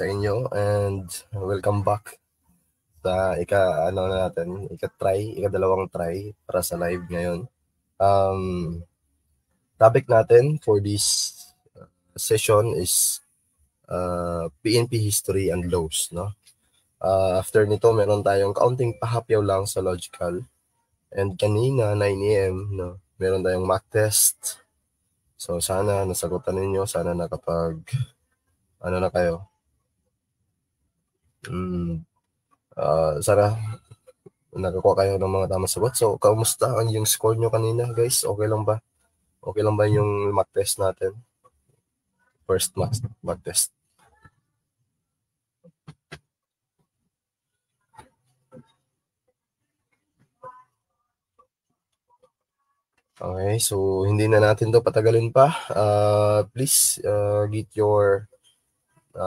sa inyo and welcome back sa ikadalawang try para sa live ngayon. Topic natin for this session is PNP history and laws, no? After nito, meron tayong kaunting pahapyaw lang sa logical. And kanina, 9 AM, no, meron tayong mock test. So, sana nasagutan ninyo. Sana nakapag, na kayo. Sana nakakuha kayo ng mga tamang sagot. So, kamusta ang yung score nyo kanina, guys? Okay lang ba? Okay lang ba yung mock test natin? First mock test. Okay, so hindi na natin to patagalin pa. Please get your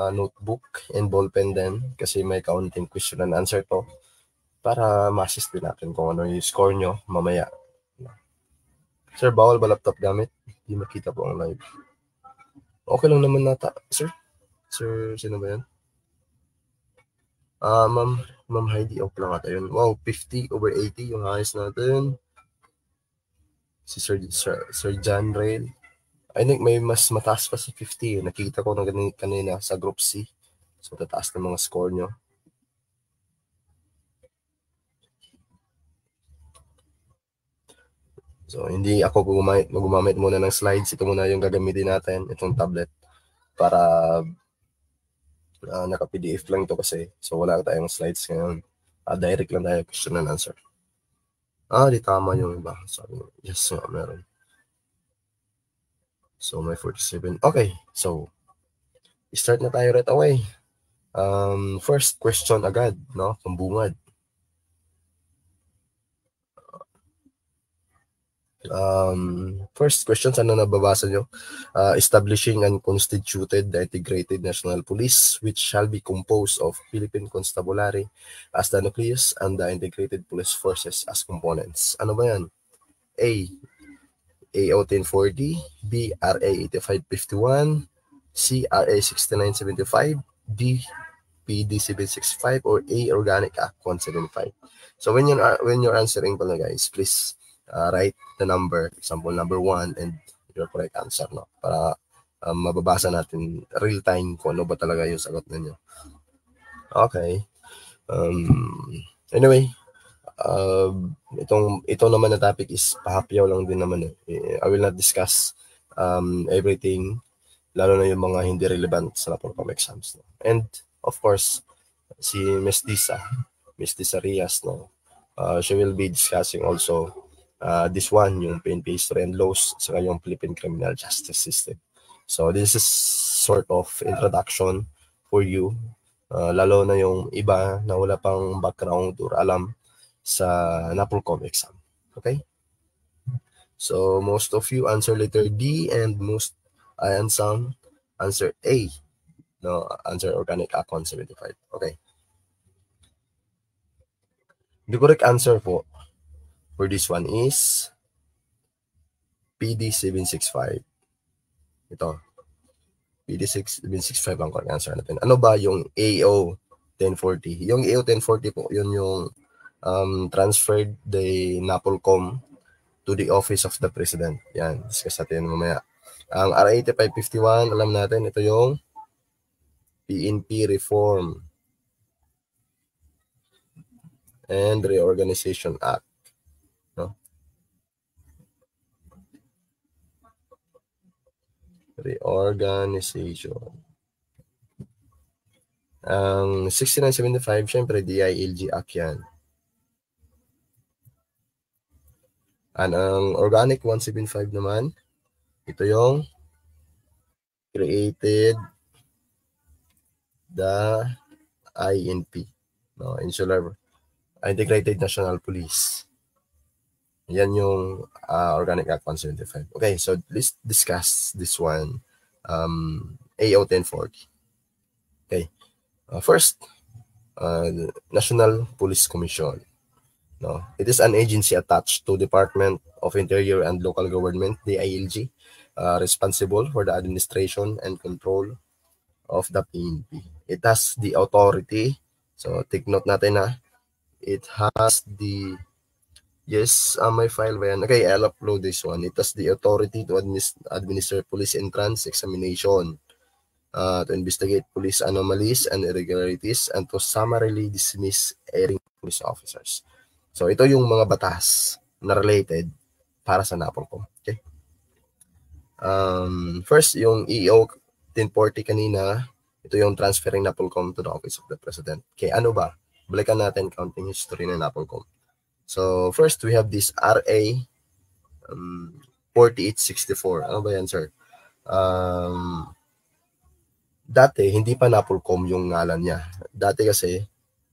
notebook and ballpen din kasi may kaunting question and answer to para ma-assist din natin kung ano yung score nyo mamaya. Sir, bawal ba laptop gamit? Hindi makita po ang live. Okay lang naman nata, sir. Sir, sino ba yan? Ma'am Heidi, okay lang ata yun. Wow, 50/80 yung highest natin. Si Sir John Rail. I think may mas mataas pa sa 50. Nakita ko na kanina sa group C. So, tataas na mga score nyo. So, hindi ako gumamit muna ng slides. Ito muna yung gagamitin natin, itong tablet. Para naka-PDF lang ito kasi. So, wala tayong slides ngayon. Direct lang tayo, question and answer. Di tama yung iba. Sabi mo, yes, meron. So, may 47. Okay, so, start na tayo right away. First question agad, no? Pambungad. First question, sana nababasa nyo? Establishing and constituted the Integrated National Police, which shall be composed of Philippine Constabulary as the nucleus and the Integrated Police Forces as components. Ano ba yan? A. AO 1040, B. RA 8551, C. RA 6975, D. PD 765, or A. Organic Act 175. So when you're answering pala, guys, please write the number, example number 1 and your correct answer, no? Para mababasa natin real time kung ano ba talaga yung sagot ninyo. Okay. Anyway, ito naman na topic is pahapyaw lang din naman. I will not discuss everything, lalo na yung mga hindi relevant sa Napolcom exams. No? And of course, si Ms. Disa Rias, no? She will be discussing also this one, yung PNP history and laws, saka yung Philippine criminal justice system. So this is sort of introduction for you, lalo na yung iba na wala pang background or alam sa Napolcom exam. Okay? So most of you answer letter D and some answer A. No, answer Organic Act 175. Okay. The correct answer po for this one is PD 765. Ito. PD 765 ang correct answer natin. Ano ba yung AO 1040? Yung AO 1040 po, yun yung transferred the Napolcom to the office of the president. Yan, discuss natin mamaya. Ang RA 8551, alam natin, ito yung PNP Reform and Reorganization Act. No? Reorganization. Ang 6975, syempre, DILG Act yan. And ang Organic 175 naman, ito yung created the INP, no, Insular Integrated National Police. Yan yung Organic Act 175. Okay, so let's discuss this one, AO 1040. Okay, first, National Police Commission. No, it is an agency attached to Department of Interior and Local Government, DILG, responsible for the administration and control of the PNP. It has the authority. So, take note natin na it has the, yes, my file ba yan? Okay, I'll upload this one. It has the authority to administer police entrance examination, to investigate police anomalies and irregularities, and to summarily dismiss erring police officers. So, ito yung mga batas na related para sa NAPOLCOM. Okay? First, yung EO 1040 kanina, ito yung transferring NAPOLCOM to the Office of the President. Okay, ano ba? Balikan natin counting history ng NAPOLCOM. So, first, we have this RA 4864. Ano ba yan, sir? Dati, hindi pa NAPOLCOM yung ngalan niya. Dati kasi,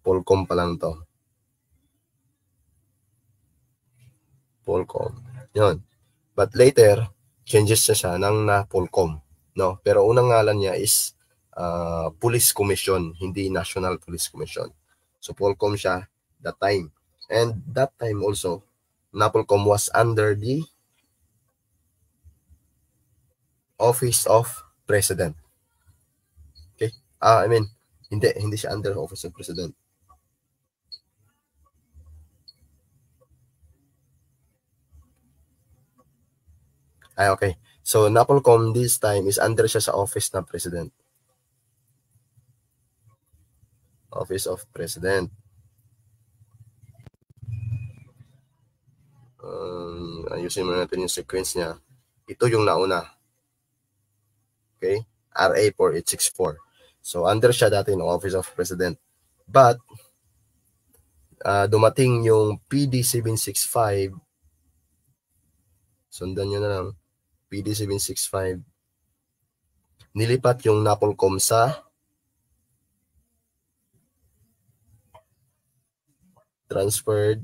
POLCOM pa lang to. POLCOM. Yun. But later, changes siya ng NAPOLCOM. No? Pero unang ngalan niya is Police Commission, hindi National Police Commission. So, POLCOM siya that time. And that time also, NAPOLCOM was under the Office of President. Okay? I mean, hindi siya under Office of President. Okay. So, NAPOLCOM this time is under siya sa Office ng President. Office of President. Ayusin mo natin yung sequence niya. Ito yung nauna. Okay? RA 4864. So, under siya dati ng Office of President. But, dumating yung PD 765. Sundan nyo na lang. PD 765. Nilipat yung NAPOLCOM sa transferred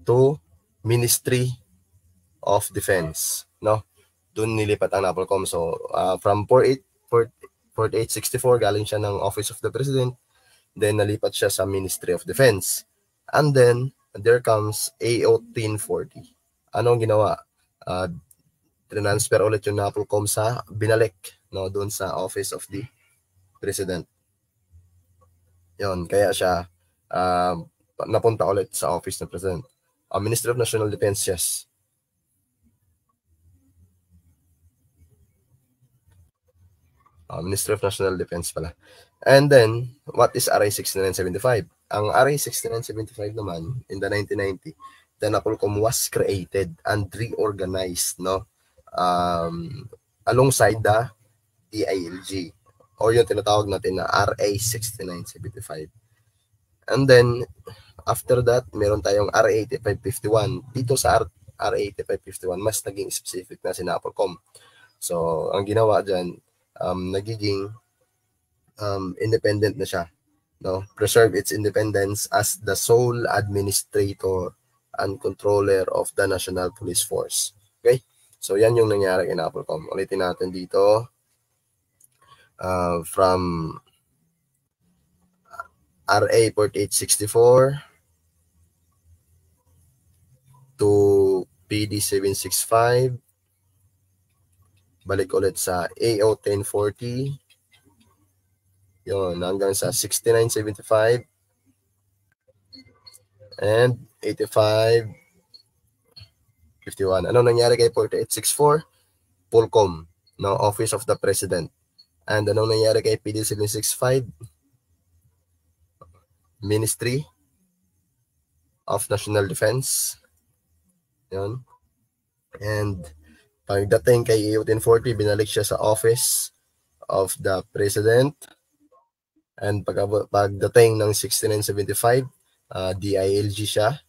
to Ministry of Defense. No? Doon nilipat ang NAPOLCOM. So, from 4864, galing siya ng Office of the President. Then, nalipat siya sa Ministry of Defense. And then, there comes AO 1040. Anong ginawa? Transfer ulit yung NAPOLCOM sa binalik, no, doon sa Office of the President. Yon, kaya siya napunta ulit sa Office ng President. Ministry of National Defense, yes. Ministry of National Defense pala. And then, what is RA 6975? Ang RA 6975 naman, in the 1990, the NAPOLCOM was created and reorganized, no? Alongside the DILG, or yung tinatawag natin na RA 6975. And then, after that, meron tayong RA 8551. Dito sa RA 8551, mas naging specific na si NAPOLCOM. So, ang ginawa dyan, nagiging independent na siya. No? Preserve its independence as the sole administrator and controller of the National Police Force. Okay? So, yan yung nangyari kay NAPOLCOM. Ulitin natin dito. From RA 4864 to PD 765. Balik ulit sa AO 1040. Yun, hanggang sa 6975 and 8551. Ano nangyari kay 4864? POLCOM, no, Office of the President. And anong nangyari kay PD 765? Ministry of National Defense. Yun. And pagdating kay AO 1040, binalik siya sa Office of the President. And pagdating ng 6975, DILG siya.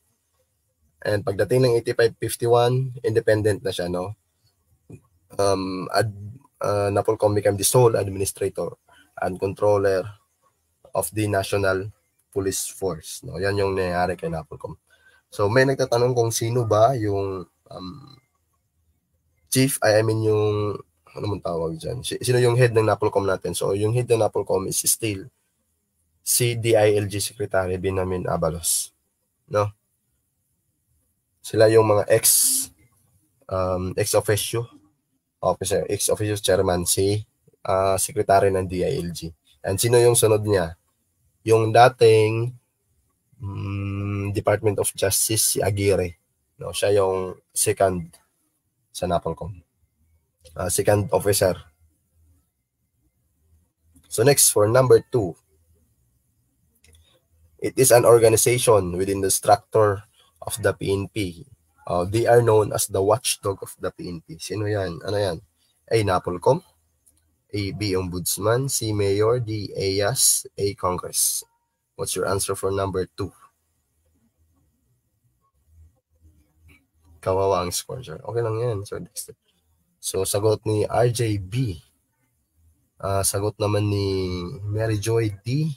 And pagdating ng 8551, independent na siya, no? NAPOLCOM became the sole administrator and controller of the National Police Force. No? Yan yung nangyayari kay NAPOLCOM. So, may nagtatanong kung sino ba yung chief, I mean yung, ano mong tawag dyan? Sino yung head ng NAPOLCOM natin? So, yung head ng NAPOLCOM is still si DILG Secretary Binamin Abalos. No? Sila yung mga ex-officio officer, ex-officio chairman, si secretary ng DILG. And sino yung sunod niya? Yung dating Department of Justice, si Aguirre. No, siya yung second sa NAPOLCOM. Second officer. So next, for number 2. It is an organization within the structure of the PNP. They are known as the watchdog of the PNP. Sino yan? Ano yan? A. NAPOLCOM, A. B. Ombudsman, C. Mayor, D. AYAS, A. Congress. What's your answer for number 2? Kawawa ang score, sir. Okay lang yan, Sir Dexter. So, sagot ni RJB. Sagot naman ni Mary Joy D.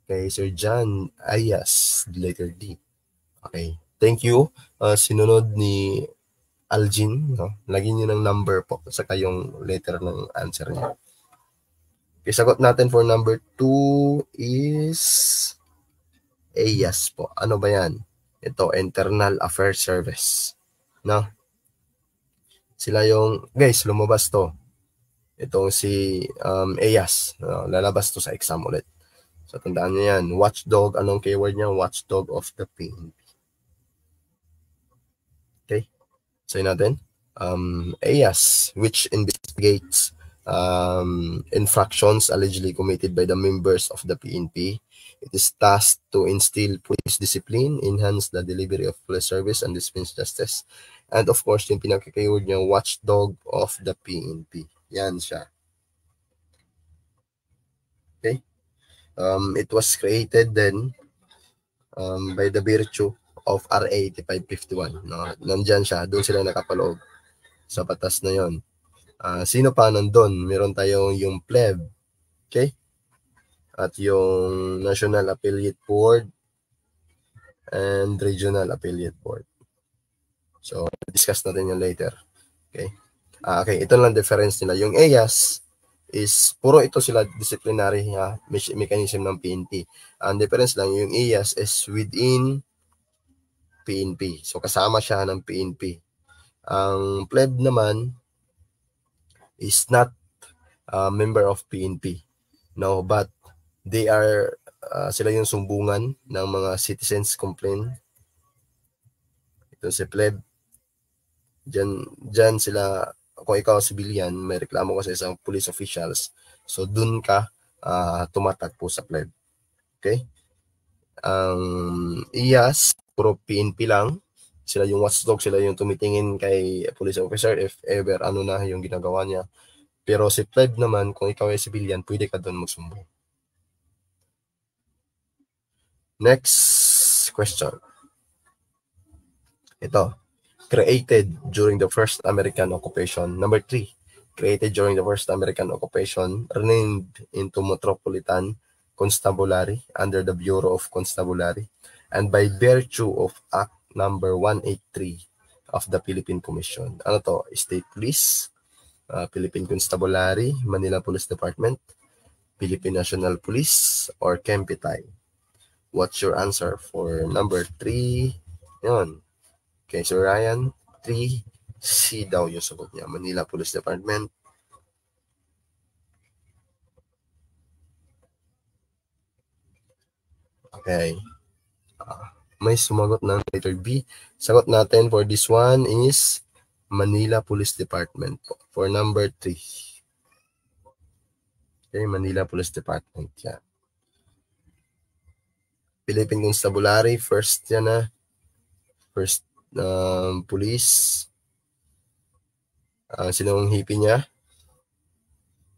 Kay Sir John Ayas, letter D. Okay. Thank you. Sinunod ni Algin. No? Lagyan nyo ng number po saka yung letter ng answer niya. Okay, sagot natin for number 2 is AYAS po. Ano ba yan? Ito, Internal Affairs Service. No? Sila yung, guys, lumabas to. Itong si AYAS. Lalabas to sa exam ulit. So, tandaan nyo yan. Watchdog, anong keyword niya? Watchdog of the PNP. Okay? So, natin. AYAS, which investigates infractions allegedly committed by the members of the PNP. It is tasked to instill police discipline, enhance the delivery of police service, and dispense justice. And of course, yung pinaka-keyword niya, watchdog of the PNP. Yan siya. Okay? It was created then by the virtue of RA 8551. No? Nandyan siya. Doon sila nakapaloob sa batas na yon. Sino pa nandun? Meron tayong yung pleb. Okay? At yung National Affiliate Board and Regional Affiliate Board. So, discuss natin yung later. Okay? Okay, ito lang difference nila. Yung AYAS is, puro ito sila disciplinary mechanism ng PNP. Ang difference lang, yung AYAS is within PNP. So, kasama siya ng PNP. Ang pleb naman is not a member of PNP. No, but they are, sila yung sumbungan ng mga citizens complaint. Ito si pleb. Diyan sila, kung ikaw civilian, may reklamo ka sa isang police officials, so dun ka tumatagpo sa pleb. Okay? Ang IAS, puro PNP lang. Sila yung watchdog, sila yung tumitingin kay police officer if ever ano na yung ginagawa niya. Pero si pleb naman, kung ikaw ay civilian, pwede ka doon magsumbong. Next question. Ito. Created during the first American occupation. Number 3. Created during the first American occupation, renamed into Metropolitan Constabulary under the Bureau of Constabulary, and by virtue of Act number 183 of the Philippine Commission. Ano to? State Police, Philippine Constabulary, Manila Police Department, Philippine National Police, or Kempitay? What's your answer for number 3? Yun. Okay, so Ryan, 3C daw yung sagot niya. Manila Police Department. Okay. May sumagot ng letter B. Sagot natin for this one is Manila Police Department po. For number 3. Okay, Manila Police Department. Yan. Philippine Constabulary, first yan na. First police. Sinong hippie niya?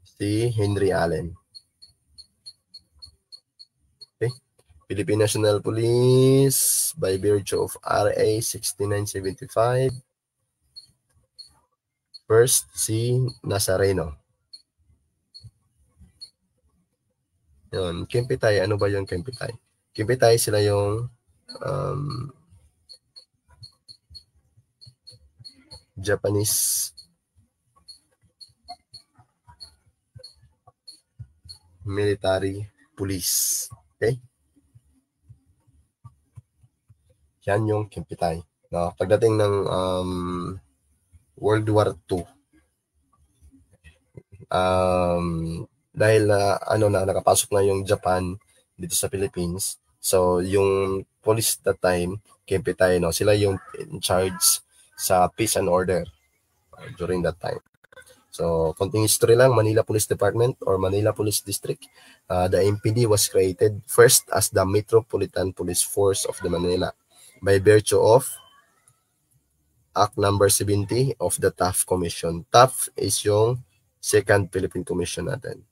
Si Henry Allen. Okay. Philippine National Police by virtue of RA 6975. First, si Nazareno. Yun. Kempitay. Ano ba yung Kempitay? Kempitay sila yung Japanese military police. Okay? Yan yung Kempitay. No, pagdating ng World War II, dahil nakapasok na yung Japan dito sa Philippines. So, yung police that time, Kempitay, no, sila yung in charge sa peace and order during that time. So, konting history lang, Manila Police Department or Manila Police District. The MPD was created first as the Metropolitan Police Force of the Manila by virtue of Act number 70 of the TAF Commission. TAF is yung Second Philippine Commission natin.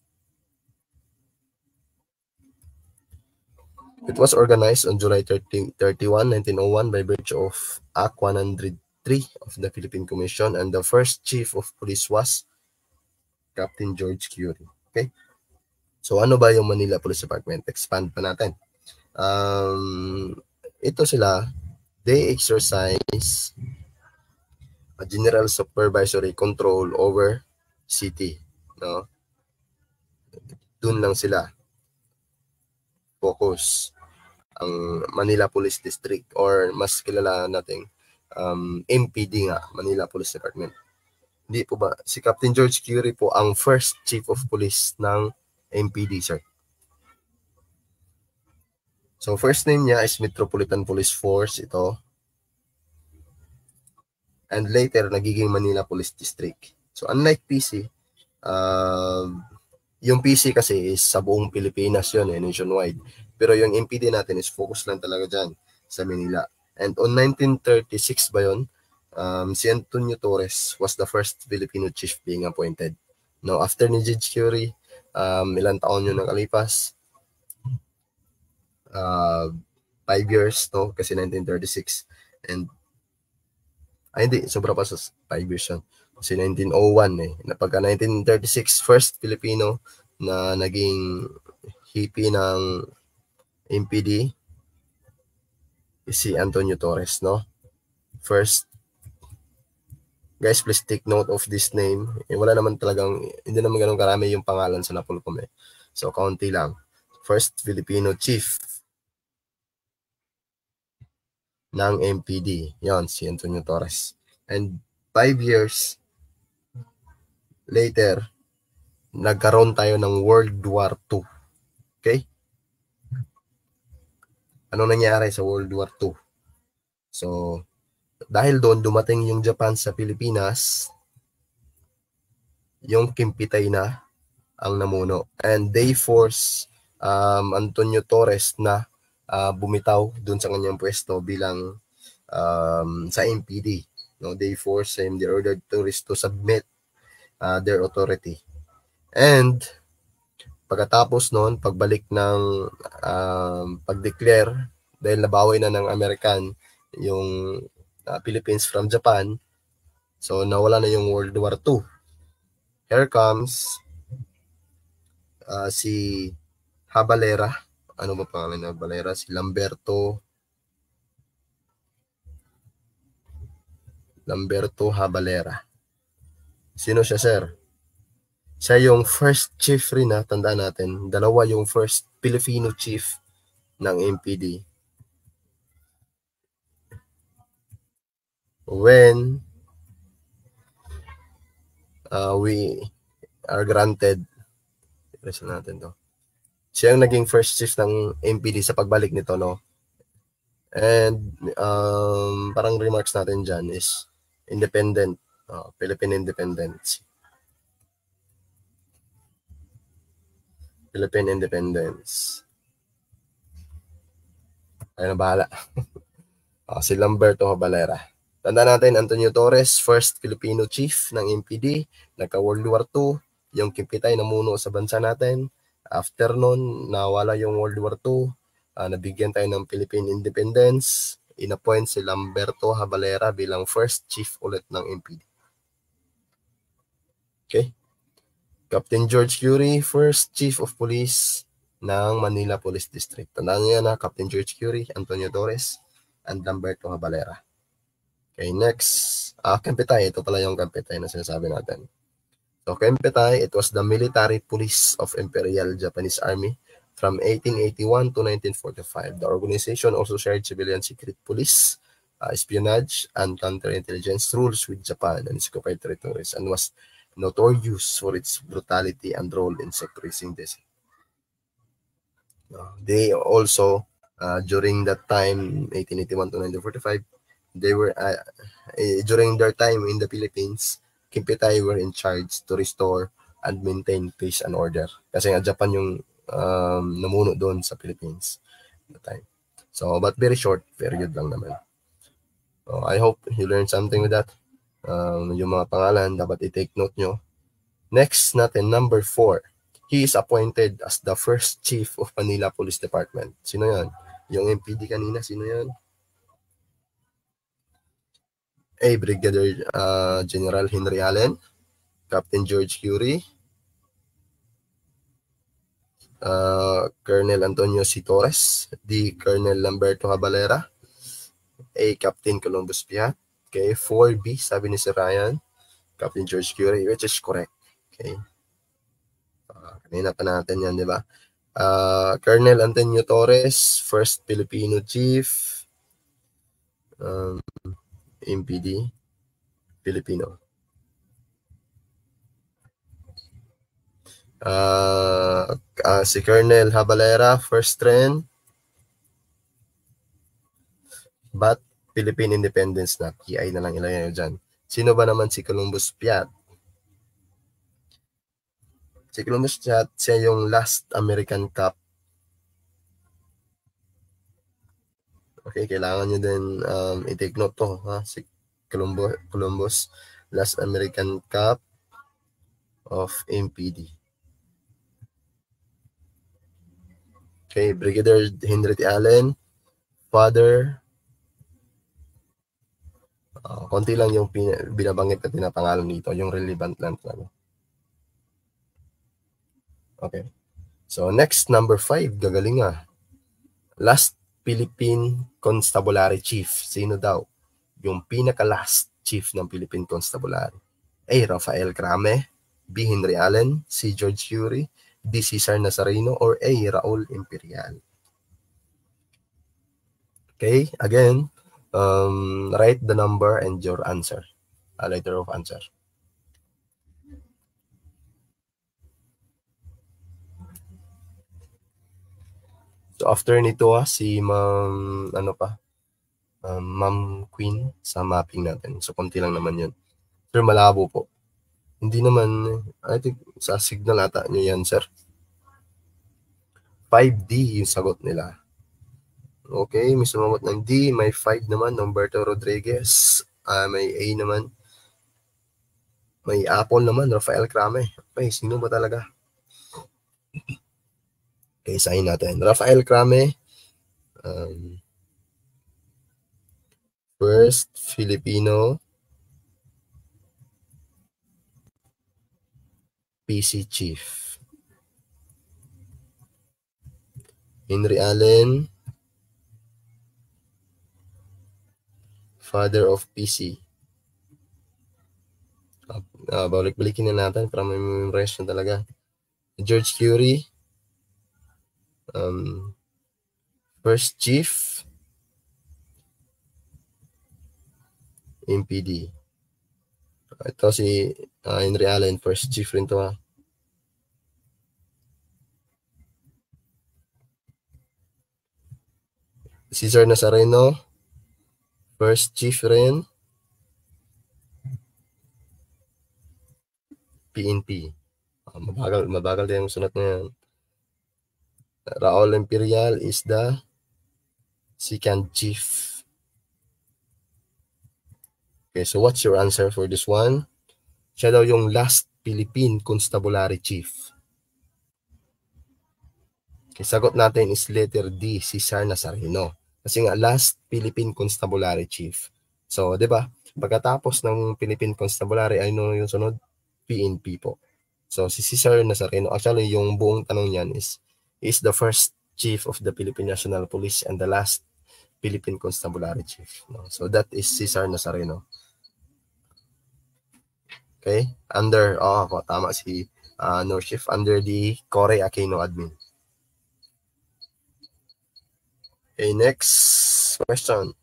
It was organized on July 31, 1901 by virtue of Act 103 of the Philippine Commission, and the first chief of police was Captain George Curie. Okay? So ano ba yung Manila Police Department? Expand pa natin. Ito sila, they exercise a general supervisory control over city, no? Doon lang sila focus ang Manila Police District, or mas kilala nating MPD nga, Manila Police Department. Hindi po ba si Captain George Curie po ang first chief of police ng MPD, sir? So first name niya is Metropolitan Police Force ito. And later nagiging Manila Police District. So unlike PC, yung PC kasi is sa buong Pilipinas yun, nationwide. Pero yung MPD natin is focus lang talaga dyan sa Manila. And on 1936 ba yun, si Antonio Torres was the first Filipino chief being appointed. No, after ni George Curie, ilang taon yun nakalipas? 5 years, no? Kasi 1936. And hindi, sobra pa sa 5 years yun. Kasi 1901 Pagka 1936, first Filipino na naging hippie ng MPD is si Antonio Torres, no? First. Guys, please take note of this name. Wala naman talagang, hindi naman ganun karami yung pangalan sa Napolcom . So, kaunti lang. First Filipino chief ng MPD. Yan, si Antonio Torres. And 5 years later, nagkaroon tayo ng World War II. Okay? Ano nangyari sa World War II? So, dahil doon dumating yung Japan sa Pilipinas, yung Kempitay na ang namuno. And they force Antonio Torres na bumitaw doon sa kanyang pwesto bilang sa MPD. No, they force him, they ordered Torres to submit their authority. And pagkatapos noon, pagbalik ng pag-declare, dahil nabawi na ng American yung Philippines from Japan, so nawala na yung World War II. Here comes si Habalera. Ano ba pangalan ng Habalera? Si Lamberto Habalera. Sino siya, sir? Siya yung first chief rin tandaan natin. Dalawa yung first Filipino chief ng MPD. When we are granted, listen natin to. Siya yung naging first chief ng MPD sa pagbalik nito, no? And parang remarks natin dyan is independent, Philippine independence. Philippine independence. Ayun na bahala. Si Lamberto Habalera. Tandaan natin, Antonio Torres, first Filipino chief ng MPD, nagka-World War II, yung Kempitay namuno sa bansa natin. After nun, nawala yung World War II, nabigyan tayo ng Philippine independence, inappoint si Lamberto Habalera bilang first chief ulit ng MPD. Okay? Captain George Curie, first chief of police ng Manila Police District. Tandaan niyo yan Captain George Curie, Antonio Torres, and Lamberto Habalera. Okay, next. Kempitay. Ito pala yung Kempitay na sinasabi natin. So, Kempitay, it was the military police of Imperial Japanese Army from 1881 to 1945. The organization also shared civilian secret police, espionage, and counterintelligence rules with Japan and its occupied territories, and was notorious for its brutality and role in suppressing this. They also, during that time, 1881 to 1945, they were, during their time in the Philippines, Kimpitay were in charge to restore and maintain peace and order. Kasi nga Japan yung namuno doon sa Philippines at the time. So, but very short period lang naman. So, I hope you learned something with that. Yung mga pangalan, dapat i-take note nyo. Next natin, number 4. He is appointed as the first chief of Manila Police Department. Sino yan? Yung MPD kanina, sino yan? A. Brigadier General Henry Allen, Captain George Curie, Colonel Antonio C. Torres, D. Colonel Lamberto Cabalera, A. Captain Columbus Piat. Okay, 4B, sabi ni Sir Ryan, Captain George Curie, which is correct. Okay. Kanina pa natin yan, di ba? Colonel Antonio Torres, first Filipino chief, MPD, Filipino. Si Colonel Habalera, first Tren, but Philippine Independence na, PI na lang ilagay nyo dyan. Sino ba naman si Columbus Piat? Si Columbus Piat, siya yung last American Cup. Okay, kailangan nyo din i-take note to, ha? Si Columbus, last American Cup of MPD. Okay, Brigadier Henry T. Allen, father. Konti lang yung binabanggit at pinapangalan dito, yung relevant lang. Okay. So, next, number 5, gagaling nga. Last Philippine Constabulary Chief. Sino daw? Yung pinaka-last chief ng Philippine Constabulary. A. Rafael Crame, B. Henry Allen, C. George Curie, D. Cesar Nazareno, or A. Raul Imperial. Okay, again, write the number and your answer, a letter of answer. So after nito si Ma'am Ma'am Queen sa mapping natin. So konti lang naman 'yun. Sir, malabo po. Hindi naman, I think sa signal ata nyo yan, sir. 5D yung sagot nila. Okay, may sumamot ng D. May 5 naman, Humberto Rodriguez. May A naman. May Apple naman, Rafael Crame. Okay, sino ba talaga? Okay, sign natin. Rafael Crame. First Filipino PC Chief. Henry Allen. Father of PC. Balik-balikin na natin para may memorize na talaga. George Curie. First Chief. MPD. Ito si Henry Allen. First Chief rin to. Cesar Nazareno. First Chief rin. PNP. Mabagal din yung sunod na yan. Raul Imperial is the second chief. Okay, so what's your answer for this one? Siya daw yung last Philippine Constabulary Chief. Okay, sagot natin is letter D, Cesar Nazareno. Kasi nga, last Philippine Constabulary Chief. So, di ba? Pagkatapos ng Philippine Constabulary, ay ano yung sunod? PNP po. So, si Cesar Nazareno, actually, yung buong tanong niyan is the first chief of the Philippine National Police and the last Philippine Constabulary Chief. So, that is Cesar Nazareno. Okay? Under, tama si no chief, under the Cory Aquino admin. Okay, next question.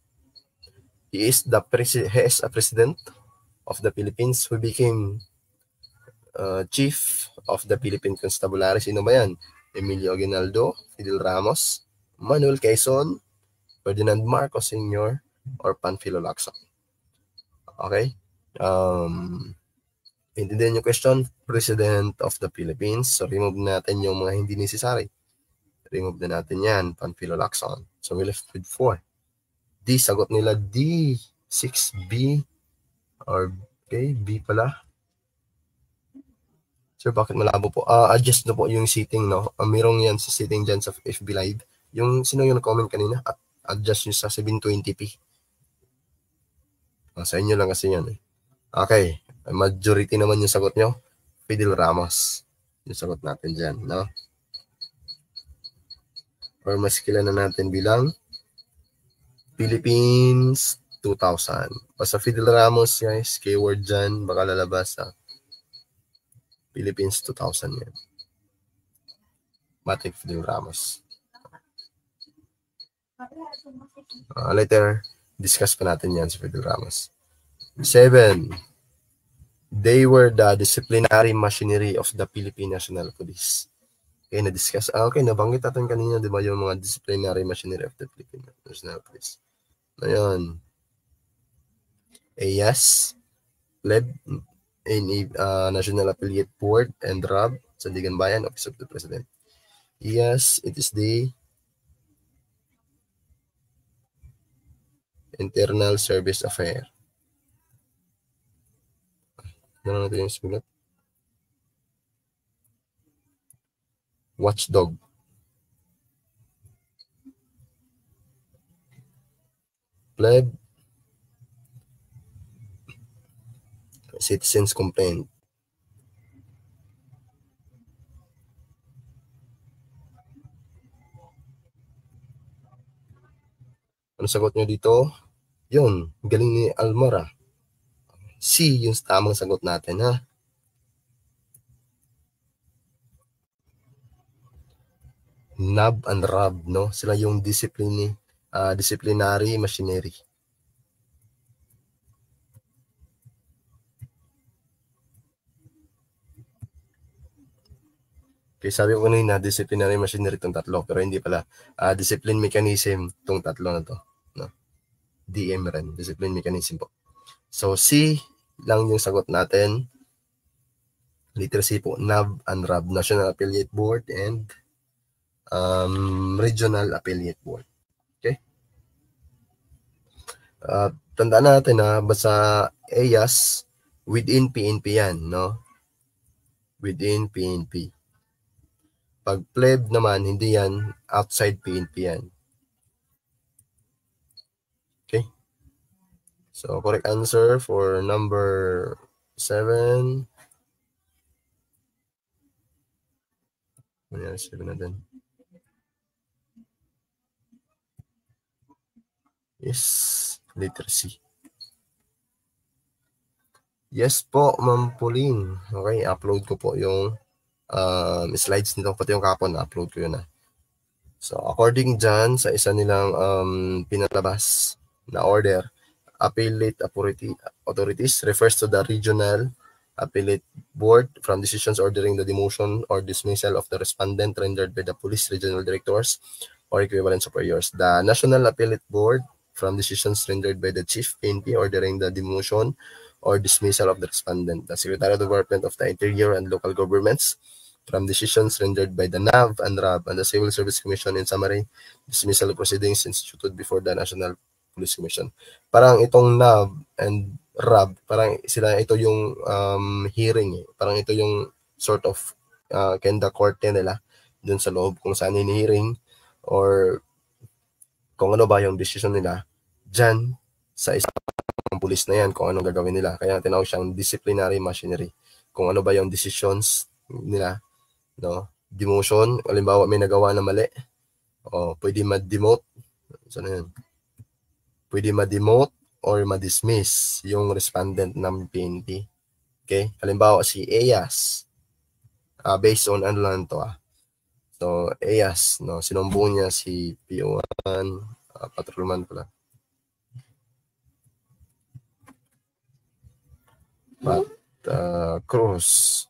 He is a president of the Philippines who became Chief of the Philippine Constabulary. Sino ba yan? Emilio Aguinaldo, Fidel Ramos, Manuel Quezon, Ferdinand Marcos Sr., or Panfilo Lacson. Okay? Intindihan yung question, President of the Philippines. So, remove natin yung mga hindi necessary. Remove na natin yan, Panfilo Lacson. So, we left with 4. D, sagot nila D. 6B. Or, okay, B pala. Sir, bakit malabo po? Adjust na po yung seating, no? Mayroong yan sa seating dyan sa FB Live. Yung, sino yung nag-comment kanina? Adjust nyo sa 720p. Sa inyo lang kasi yan. Okay. Majority naman yung sagot nyo. Fidel Ramos. Yung sagot natin dyan, no? Or mas kilala natin bilang Philippines 2000. Basta Fidel Ramos, guys, keyword dyan, baka lalabas sa Philippines 2000 yan. Matik Fidel Ramos. Later, discuss pa natin yan sa Fidel Ramos. 7. They were the disciplinary machinery of the Philippine National Police. Okay, na-discuss. Okay, nabanggit natin kanina, di ba, yung mga disciplinary machinery of the Philippine National Police. Ngayon, AS, PLEB, National Affiliate Board, and RAB, Sandigan Bayan, Office of the President. Yes, it is the Internal Service Affair. Ano natin yung sulat? Watchdog. PLEB, Citizens Complaint. Ano sagot nyo dito? Yun, galing ni Almora. C, yung tamang sagot natin, ha? NAB and RAB, no? Sila yung disciplinary machinery. Okay, sabi ko kanina, disciplinary machinery itong tatlo, pero hindi pala. Discipline mechanism itong tatlo na to. No? DM rin, discipline mechanism po. So, C lang yung sagot natin. Letter C po, NAB and RAB, National Affiliate Board and Regional Affiliate Board. Okay? Tandaan natin na basta AYAS, within PNP yan, no? Within PNP. Pag PLEB naman, hindi yan, outside PNP yan. Okay? So, correct answer for number 7. Ano yan, 7 natin. Yes, letter C. Yes po, Ma'am Pauline. Okay, upload ko po yung slides nito, pati yung kapon, upload ko yun. So, according dyan sa isa nilang pinalabas na order, appellate authorities refers to the regional appellate board from decisions ordering the demotion or dismissal of the respondent rendered by the police regional directors or equivalent superiors. The National Appellate Board from decisions rendered by the Chief PNP ordering the demotion or dismissal of the respondent. The Secretary of the Department of the Interior and Local Governments from decisions rendered by the NAV and RAB and the Civil Service Commission. In summary, dismissal proceedings instituted before the National Police Commission. Parang itong NAV and RAB, parang sila ito yung hearing. Parang ito yung sort of kenda korte nila dun sa loob kung saan yung hearing or kung ano ba yung decision nila dyan sa isang pulis na yan, kung anong gagawin nila. Kaya tinawag siyang disciplinary machinery. Kung ano ba yung decisions nila, no? Demotion, halimbawa may nagawa na mali, o pwede ma-demote, so na yun, pwede ma-demote or ma-dismiss yung respondent ng PNP. Okay? Halimbawa si AYAS, based on ano lang to, so AYAS, no, sinumbong niya si PO1, patrolman pala. Cruz.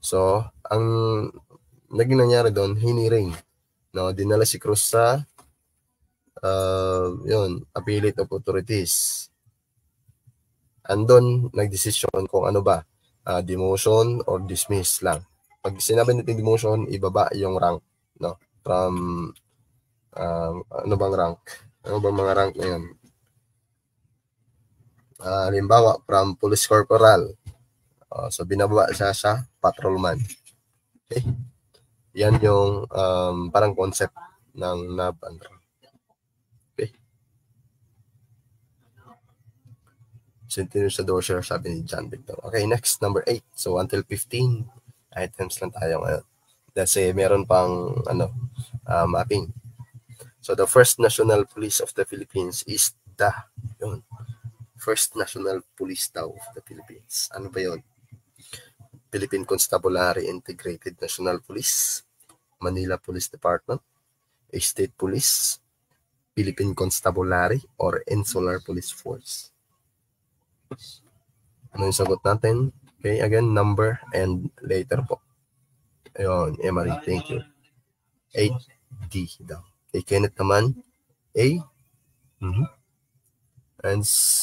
So, ang naging nangyari doon, hiniring. No, dinala si Cruz sa yun, appellate authorities. Andon, nagdesisyon kung ano ba, demotion or dismiss lang. Pag sinabi natin demotion, ibaba yung rank, no? From, ano bang rank? Ano bang mga rank na yun? Halimbawa, from police corporal. So, binababa siya sa patrolman. Okay? Yan yung parang concept ng NAB. Okay? Sentinel sa Dorsher, sabi ni John Victor. Okay, next, number 8. So, until 15 items lang tayo ngayon. Kasi meron pang mapping. So, the first national police of the Philippines is yun, First National Police daw of the Philippines. Ano ba yun? Philippine Constabulary Integrated National Police, Manila Police Department, State Police, Philippine Constabulary, or Insular Police Force. Ano yung sagot natin? Okay, again, number and later po. Ayun, Emery, thank you. 8D daw. Kay Kenneth naman, A. And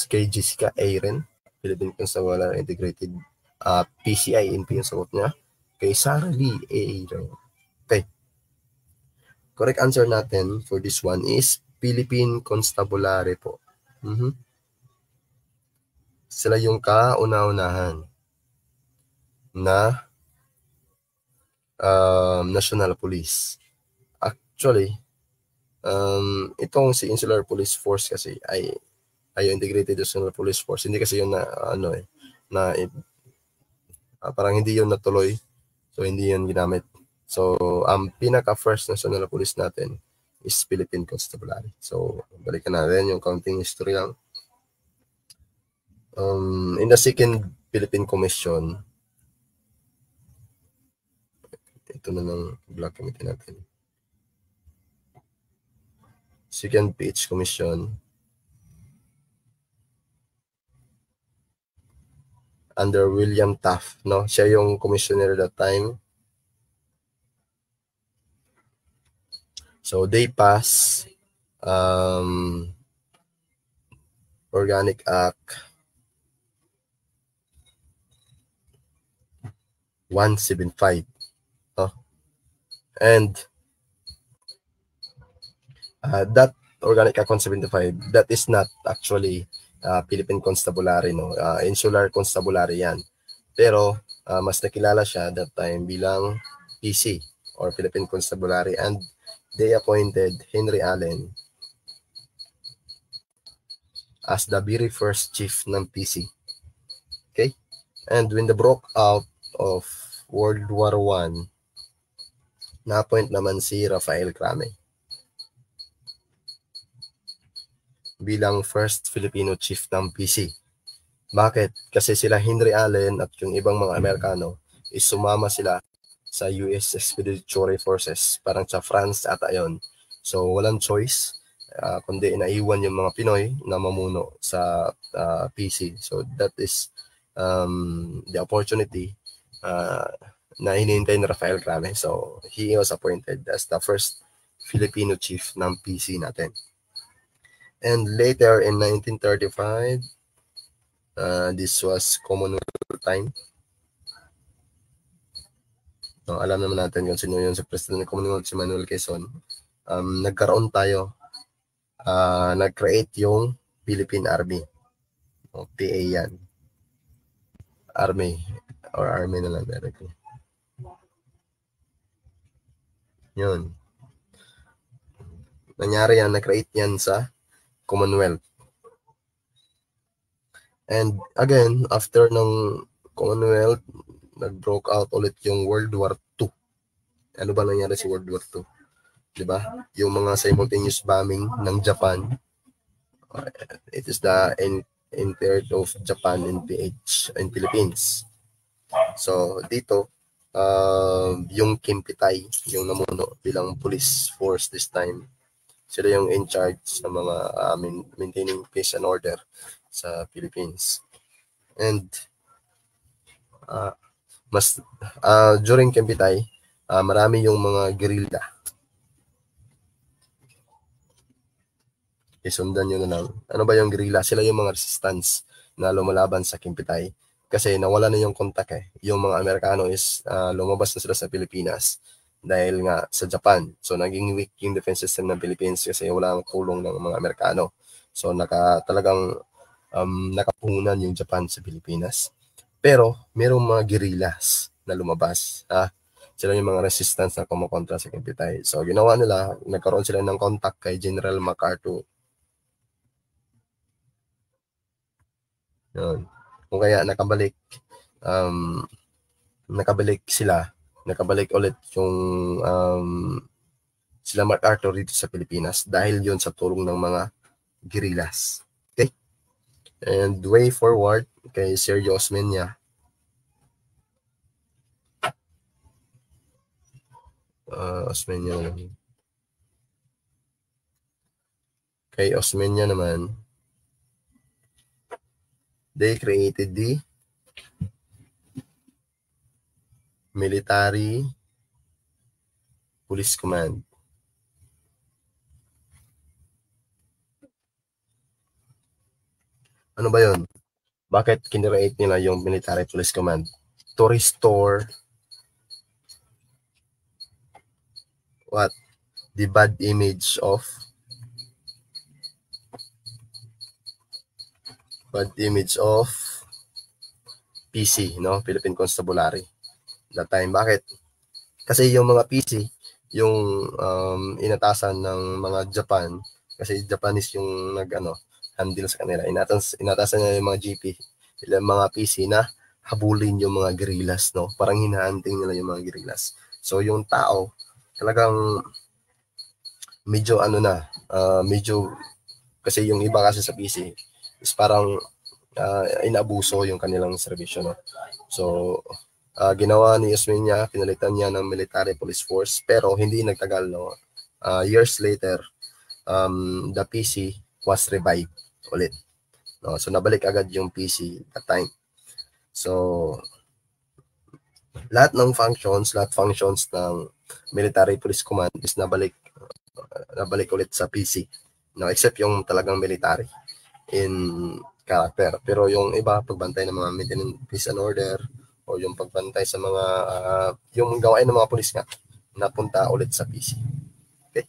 kay Jessica A rin. Philippine Constabulary Integrated PCINP yung sagot niya. Kay Sarah Lee A rin. Okay. Correct answer natin for this one is Philippine Constabulary po. Sila yung kauna-unahan na national police. Actually, itong si Insular Police Force kasi ay Integrated National Police Force. Hindi kasi yun na parang hindi yun natuloy. So, hindi yun ginamit. So, ang pinaka-first national police natin is Philippine Constabulary. So, balikan natin yung counting history lang. In the second Philippine Commission, ito na ng black committee natin. Second PH Commission, under William Taft, no? Siya yung commissioner that time. So, they pass Organic Act 175. And that Organic Act 175, that is not actually Philippine Constabulary, no? Insular Constabulary yan. Pero mas nakilala siya that time bilang PC or Philippine Constabulary, and they appointed Henry Allen as the very first chief ng PC. Okay? And when the broke out of World War I, na-appoint naman si Rafael Crame bilang first Filipino chief ng PC. Bakit? Kasi sila Henry Allen at yung ibang mga Amerikano is sumama sila sa US Expeditionary Forces, parang sa France ata yun. So walang choice kundi inaiwan yung mga Pinoy na mamuno sa PC. So that is the opportunity na hinihintay ni Rafael Crame. So he was appointed as the first Filipino chief ng PC natin. And later in 1935, this was Commonwealth time. No, alam naman natin kung sino yun sa President ng Commonwealth, si Manuel Quezon. Nagkaroon tayo, nag-create yung Philippine Army. O, PA yan. Army. Or Army na lang directly. Yun. Nangyari yan, nag-create yan sa Commonwealth. And again, after ng Commonwealth, nag-broke out ulit yung World War II. Ano ba nangyari sa World War II? Diba? Yung mga simultaneous bombing ng Japan. It is the entered of Japan in Philippines. So, dito, yung Kim Pitay, yung namuno bilang police force this time, sila yung in charge ng mga maintaining peace and order sa Philippines. And Mas during Kempitay, marami yung mga guerrilla. Isundan nyo na lang. Ano ba yung guerrilla? Sila yung mga resistance na lumalaban sa Kempitay. Kasi nawala na yung kontak eh. Yung mga Amerikano is lumabas na sila sa Pilipinas dahil nga sa Japan. So naging weak yung defense system ng Philippines kasi wala ang tulong ng mga Amerikano. So talagang nakapunan yung Japan sa Pilipinas. Pero merong mga guerrillas na lumabas. Sila yung mga resistance na kumukontra sa Kempitay. So ginawa nila, nagkaroon sila ng contact kay General MacArthur. Yun. Kung kaya nakabalik ulit yung sila MacArthur dito sa Pilipinas dahil yun sa tulong ng mga guerrillas. Okay? And way forward kay Sir Osmeña. Osmeña naman. Kay Osmeña naman, they created the Military Police Command. Ano ba yun? Bakit kinreate nila yung Military Police Command? To restore what? The bad image of PC, no? Philippine Constabulary. That time. Bakit? Kasi yung mga PC, yung inatasan ng mga Japan, kasi Japanese yung handle sa kanila. Inatasan niya yung mga GP, yung mga PC na habulin yung mga guerrillas, no? Parang hinahanting nila yung mga guerrillas. So yung tao, talagang medyo medyo, kasi yung iba kasi sa PC is parang inabuso yung kanilang serbisyo, no? So, ginawa ni Osmeña, pinalitan niya ng military police force, pero hindi nagtagal, no? Years later, the PC was revived ulit. No? So, nabalik agad yung PC that time. So, lahat functions ng military police command is nabalik ulit sa PC. No? Except yung talagang military in character. Pero yung iba, pagbantay ng mga maintenance peace and order, o yung pagbantay sa mga, yung gawain ng mga pulis nga, napunta ulit sa PC. Okay?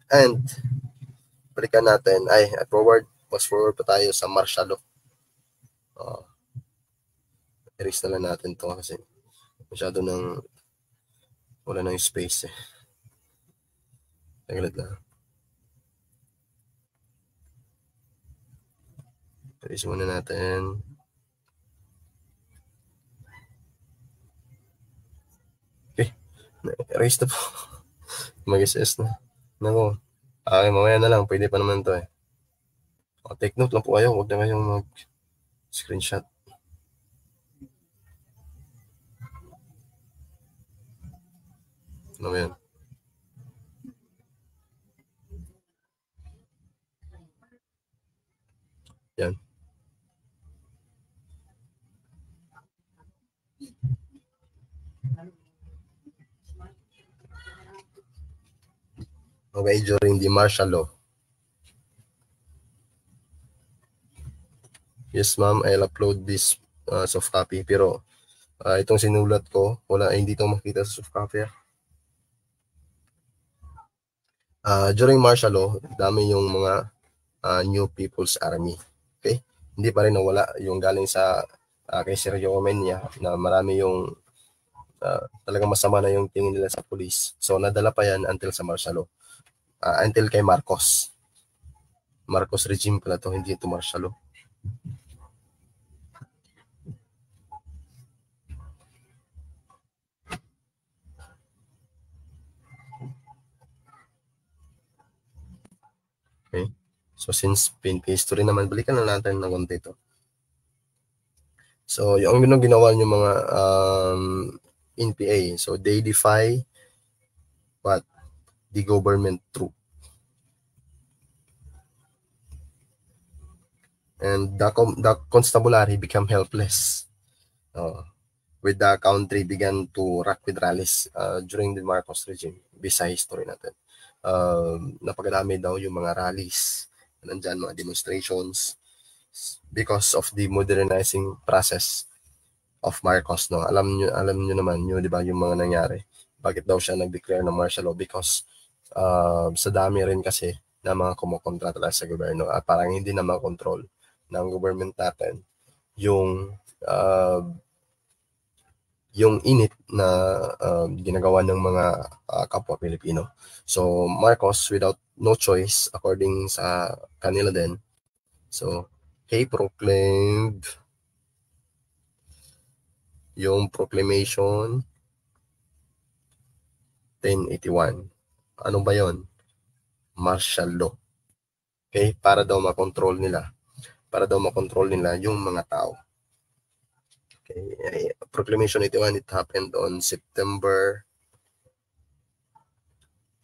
And, balikan natin, fast forward pa tayo sa martial law. Erase na lang natin to kasi masyado wala nang space eh. Tagalit na. Erase muna natin. Okay. Erase na po. Mag-SS na. Nako. Okay, mamaya na lang. Pwede pa naman to eh. Take note lang po kayo. Huwag na kayong mag-screenshot. Ano ba yan? Yan. Okay, during the martial law. Yes, ma'am, I'll upload this soft copy. Pero itong sinulat ko, hindi ito makita sa soft copy. During martial law, dami yung mga New People's Army. Okay? Hindi pa rin nawala yung galing sa kay Sergio Omenia na marami yung talagang masama na yung tingin nila sa police. So, nadala pa yan until sa martial law. Until kay Marcos. Marcos regime pala to, hindi ito martial law. Okay? So, since history naman, balikan na natin ng konti ito. So, yung ginawa yung mga NPA. So, they defy the government troop. And the constabulary become helpless. with the country began to rock with rallies during the Marcos regime. Bisa history natin. Napakadami daw yung mga rallies, nandyan mga demonstrations because of the modernizing process of Marcos. No? Alam nyo naman yun, di ba, yung mga nangyari. Bakit daw siya nag-declare ng martial law? Because sa dami rin kasi na mga kumukontra talaga sa gobyerno at parang hindi na makontrol ng government natin yung init na ginagawa ng mga kapwa Pilipino. So Marcos, without no choice, according sa kanila din, so he proclaimed yung proclamation 1081. Ano ba yon? Martial law. Okay, para daw makontrol nila yung mga tao. Okay, proclamation 81, it happened on September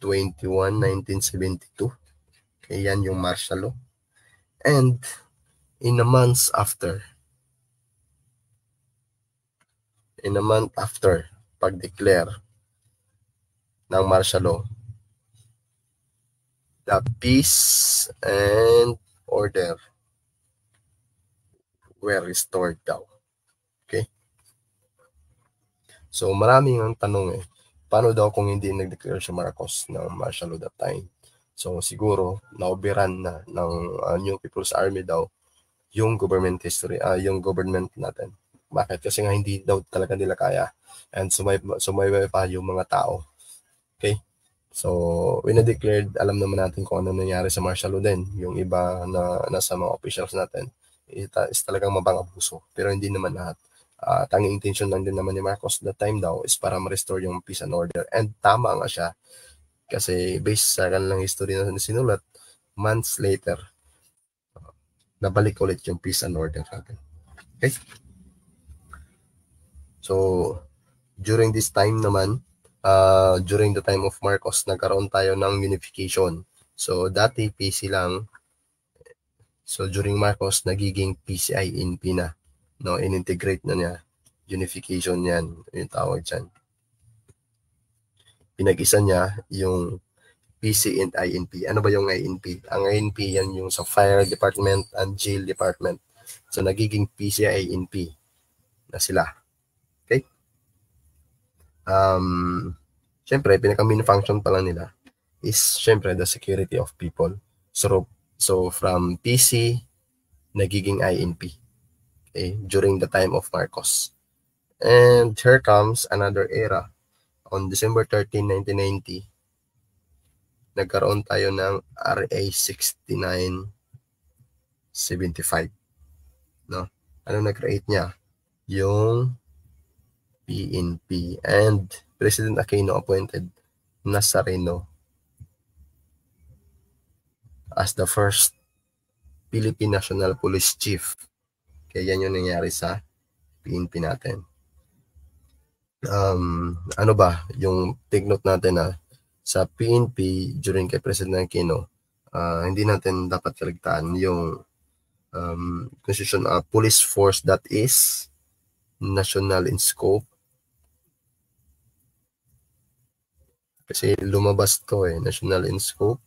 21, 1972. Okay, yan yung martial law. And in a month after, pag-declare ng martial law, the peace and order were restored daw. Okay? So, maraming ang tanong paano daw kung hindi nag-declare si Marcos ng martial law that time? So, siguro, naubiran na ng New People's Army daw yung government history, yung government natin. Bakit? Kasi nga hindi daw talaga nila kaya. And sumaybay pa yung mga tao. Okay? So, when na-declared, alam naman natin kung ano nangyari sa martial law din. Yung iba na nasa mga officials natin is talagang mabang-abuso. Pero hindi naman lahat. Tanging intention lang din naman ni Marcos that time daw is para ma-restore yung peace and order. And tama nga siya. Kasi based sa kanilang history na sinulat, months later, nabalik ulit yung peace and order natin. Okay? So, during this time naman, during the time of Marcos, nagkaroon tayo ng unification. So, dati PC lang. So, during Marcos, nagiging PCI-INP na. No, in-integrate na niya. Unification yan. Yung tawag dyan. Pinag-isa niya yung PC and INP. Ano ba yung INP? Ang INP yan yung sa Fire Department and Jail Department. So, nagiging PCI-INP na sila. Okay? Syempre, pinaka-main function pa lang nila is syempre the security of people. So from PC, nagiging INP. Okay, during the time of Marcos. And here comes another era. On December 13, 1990, nagkaroon tayo ng RA 6975. No? Ano nag-create niya? Yung PNP. And President Aquino appointed Nazareno as the first Philippine National Police Chief. Kaya yan yung nangyari sa PNP natin. Ano ba yung take note natin na sa PNP during kay President Aquino, hindi natin dapat kaligtaan yung constitution police force that is national in scope. Kasi lumabas to national in scope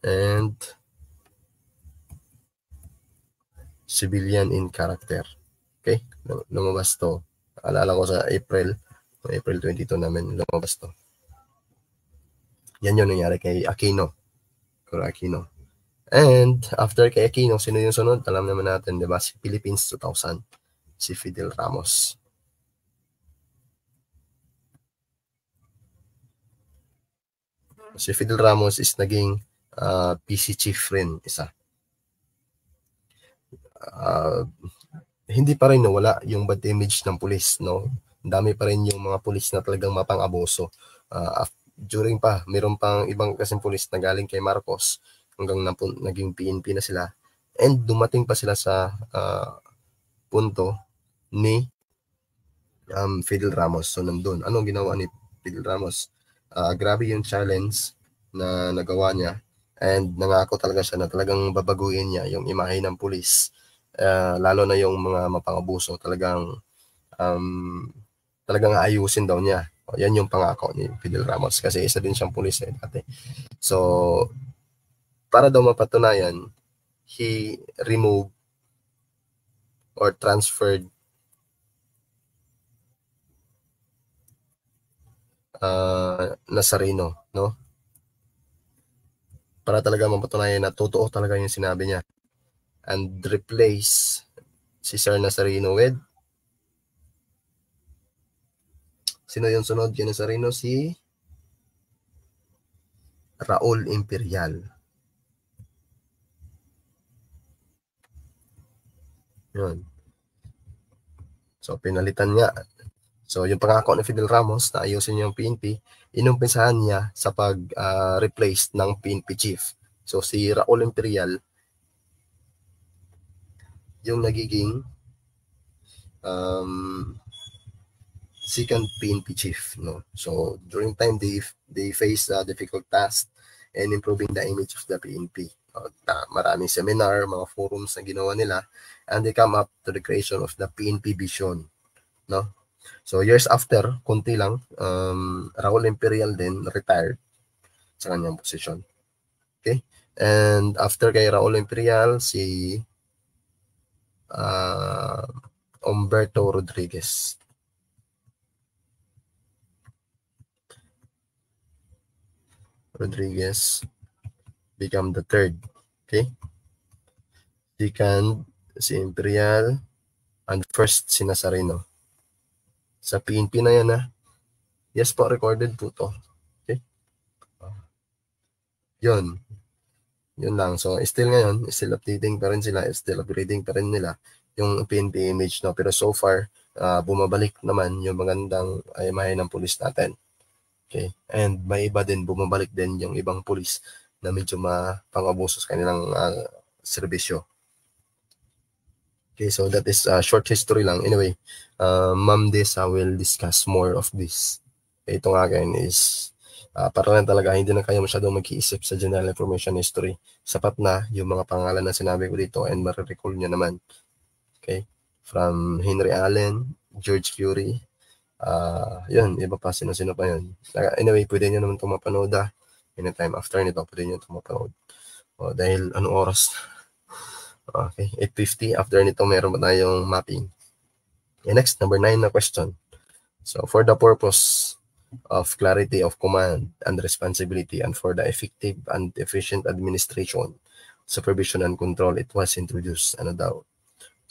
and civilian in character. Okay? Lumabas to. Alala ko sa April 22 namin lumabas to. Yan yung nangyari kay Aquino. And after kay Aquino, sino yung sunod? Alam naman natin, di ba? Si Philippines 2000. Si Fidel Ramos. Si Fidel Ramos is naging PC chief rin, isa. Hindi pa rin wala yung bad image ng pulis, no? Dami pa rin yung mga pulis na talagang mapang-abuso. During pa, mayroon pang ibang kasing pulis na galing kay Marcos hanggang naging PNP na sila. And dumating pa sila sa punto ni Fidel Ramos. So, nandun. Anong ginawa ni Fidel Ramos? Grabe yung challenge na nagawa niya. And nangako talaga siya na talagang babaguhin niya yung imahe ng pulis. Lalo na yung mga mapang-abuso, talagang talagang ayusin daw niya. Yan yung pangako ni Fidel Ramos kasi isa din siyang pulis dati. So, para daw mapatunayan, he removed or transferred Nazareno, no? Para talaga mapatunayan na totoo talaga yung sinabi niya. And replace si Sir Nazareno with sino yung sunod kay Nazareno? Si Raul Imperial. Yun. So, pinalitan niya. So, yung pangako ni Fidel Ramos na ayusin niya yung PNP, inumpisahan niya sa pag-replace ng PNP chief. So, si Raul Imperial, yung nagiging second PNP chief, no? So during time they face difficult task and improving the image of the PNP. Maraming seminar, mga forums na ginawa nila, and they come up to the creation of the PNP vision, no? So years after, kunti lang, Raul Imperial din retired sa kanyang posisyon. Okay? And after kay Raul Imperial, si Humberto Rodriguez. Rodriguez become the third. Okay? Second, si Imperial. And first, si Nazareno. Sa PNP na yan, ha? Yes po, recorded po to. Okay? Yun. Yun lang. So, still ngayon, still updating pa rin sila, still upgrading pa rin nila yung PNP image, no? Pero so far, bumabalik naman yung magandang imahe ng pulis natin. Okay. And may iba din, bumabalik din yung ibang pulis na medyo pang-abuso sa kanilang serbisyo. Okay, so that is short history lang. Anyway, Ma'am Desa will discuss more of this. Okay, ito nga again is, para lang talaga, hindi na kayo masyadong mag-iisip sa general information history. Sapat na yung mga pangalan na sinabi ko dito and marirecall nyo naman. Okay, from Henry Allen, George Curie, yun, iba pa, sino-sino pa yun. Anyway, pwede nyo naman itong mapanood anytime after nito, pwede nyo itong mapanood. Dahil anong oras? Okay, 8:50. After nito, meron ba tayong mapping? Okay, next, number 9 na question. So, for the purpose of clarity of command and responsibility and for the effective and efficient administration, supervision and control, it was introduced. Ano daw?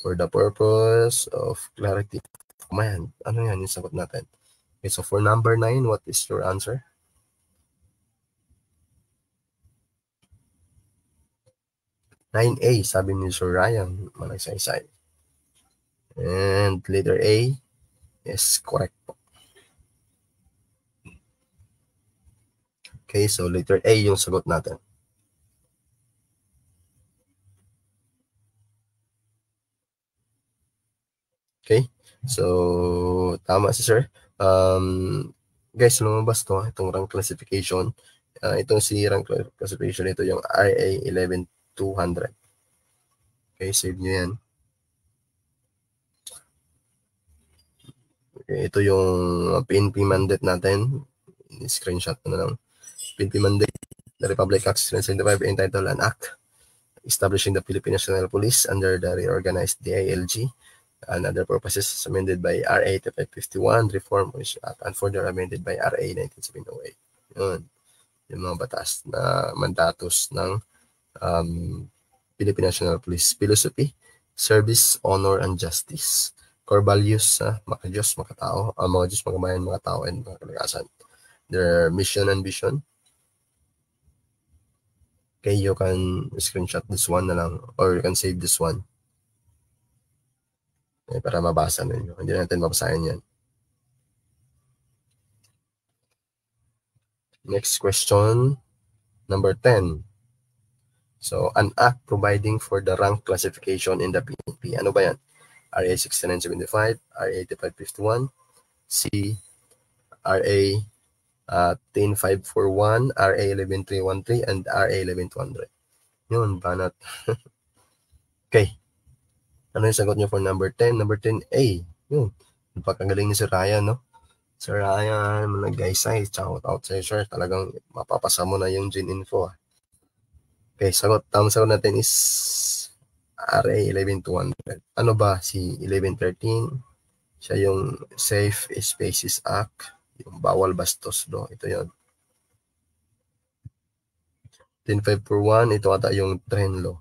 For the purpose of clarity command. Ano yan yung sagot natin? Okay, so for number 9, what is your answer? 9A, sabi ni Sir Ryan, Malaysay. And letter A is correct po. Okay, so letter A yung sagot natin. Okay, so tama si Sir. Guys, lumabas to, itong rank classification. Itong si rank classification, ito yung RA 11200. Okay, save nyo yan. Okay, ito yung PNP mandate natin. Screenshot na lang. PNP mandate, the Republic Act 1975 entitled an act establishing the Philippine National Police under the reorganized DILG and other purposes amended by RA 8551, reform and further amended by RA 19708. Yun. Yung mga batas na mandatos ng Philippine National Police. Philosophy, service, honor, and justice. Core values, maka-Diyos, maka-tao, mga Diyos, mga-bayan, mga tao, and mga kalagasan. Their mission and vision. Okay, you can screenshot this one na lang or you can save this one. Okay, para mabasa ninyo. Hindi natin mabasahin yan. Next question, number 10. So, an act providing for the rank classification in the PNP. Ano ba yan? RA 6975, RA 8551, C, RA 10541, RA 11313, and RA 11200. Yun, banat. Okay. Ano yung sagot nyo for number 10? Number 10A. Yun. Napakagaling ni Sir Ryan, no? Sir Ryan, mga guys, ay, shout out sa'yo, sir. Talagang mapapasa mo na yung Gene Info. Okay, tamang sagot natin is RA 11200. Ano ba si 1113? Siya yung Safe Spaces Act, yung bawal bastos law. Ito yun. 10541, ito ata yung train law.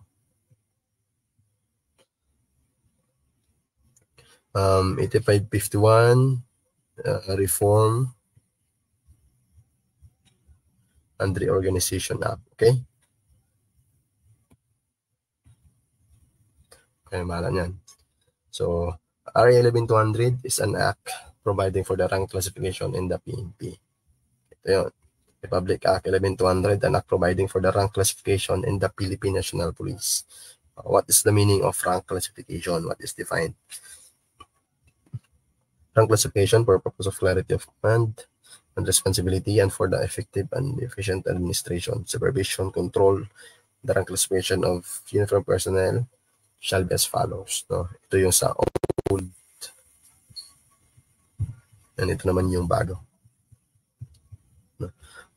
8551, Reform and Reorganization Act. Okay? Kaya mahala niyan. So, RA 11200 is an act providing for the rank classification in the PNP. Ito yun. Republic Act 11200, an act providing for the rank classification in the Philippine National Police. What is the meaning of rank classification? What is defined? Rank classification for purpose of clarity of command and responsibility and for the effective and efficient administration, supervision, control, the rank classification of uniformed personnel shall be as follows. No? Ito yung sa old. And ito naman yung bago. No?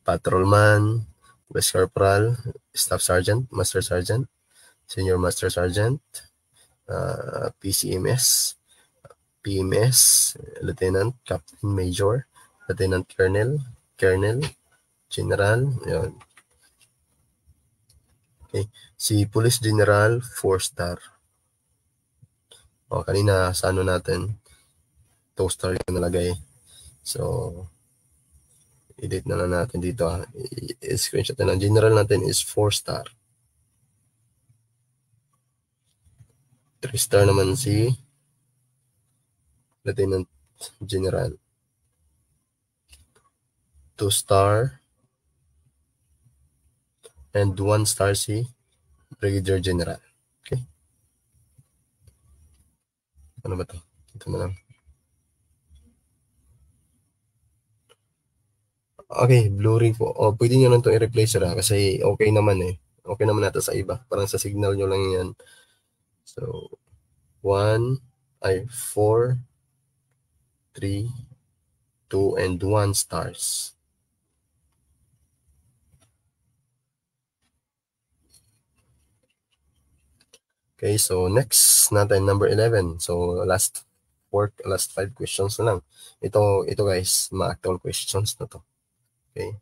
Patrolman, Vice Corporal, Staff Sergeant, Master Sergeant, Senior Master Sergeant, PCMS, PMS, Lieutenant, Captain Major, Lieutenant Colonel, General, yun. Okay. Si Police General, 4-star. O, kanina sa ano natin, 2-star yung nalagay. So, edit na lang natin dito. I-screenshot na lang. General natin is 4-star. 3-star naman si Lieutenant General. 2-star. And 1-star si Brigadier General. Okay. Ano ba to? Ito na lang. Okay, blurry po. O, pwede nyo lang itong i-replace na kasi okay naman eh. Okay naman natin sa iba. Parang sa signal nyo lang yan. So, 4, 3, 2, and 1 stars. Okay, so next natin, number 11. So, last 5 questions na lang. Ito guys, ma-actual questions na to. Okay.